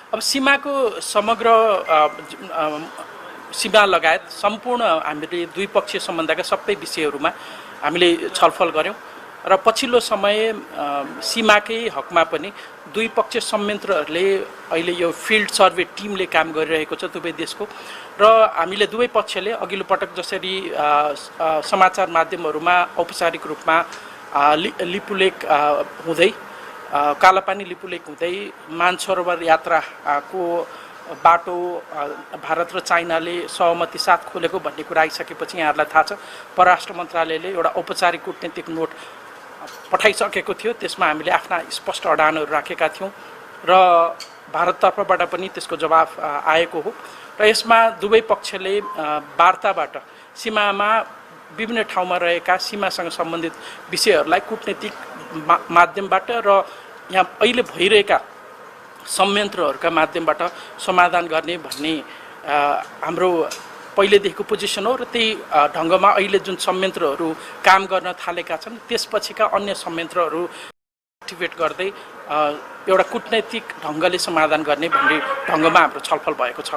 अब सीमाको समग्र सीमा लगायत सम्पूर्ण हामीले द्विपक्षीय सम्बन्धका सबै विषयहरूमा हामीले छलफल गर्यौं र पछिल्लो समय सीमाकै हकमा पनि द्विपक्षीय संयन्त्रहरूले अहिले यो फिल्ड सर्वे टिमले काम गरिरहेको छ दुवै देशको र हामीले दुवै पक्षले अघिल्लो पटक जसरी समाचार माध्यमहरूमा औपचारिक रूपमा लिपुलेक हुँदै कालापानी लिपुलेक हुँदै मानसरोवर यात्राको बाटो भारत र चाइनाले सहमति साथ खोलेको भन्ने कुरा आइसकेपछि यहाँहरूलाई थाहा छ परराष्ट्र मन्त्रालयले एउटा औपचारिक कूटनीतिक नोट पठाइसकेको थियो। त्यसमा हामीले आफ्ना स्पष्ट अडानहरू राखेका थियौं र भारततर्फबाट पनि त्यसको जवाफ आएको हो र यसमा दुवै पक्षले वार्ताबाट सीमामा विभिन्न ठाउँमा रहेका सीमासँग सम्बन्धित विषयहरूलाई कूटनीतिक माध्यमबाट र यहाँ अहिले भइरहेका संयन्त्रहरूका माध्यमबाट समाधान गर्ने भन्ने हाम्रो पहिलेदेखिको पोजिसन हो र त्यही ढङ्गमा अहिले जुन संयन्त्रहरू काम गर्न थालेका छन् त्यसपछिका अन्य संयन्त्रहरू एक्टिभेट गर्दै एउटा कूटनैतिक ढङ्गले समाधान गर्ने भन्ने ढङ्गमा हाम्रो छलफल भएको छ।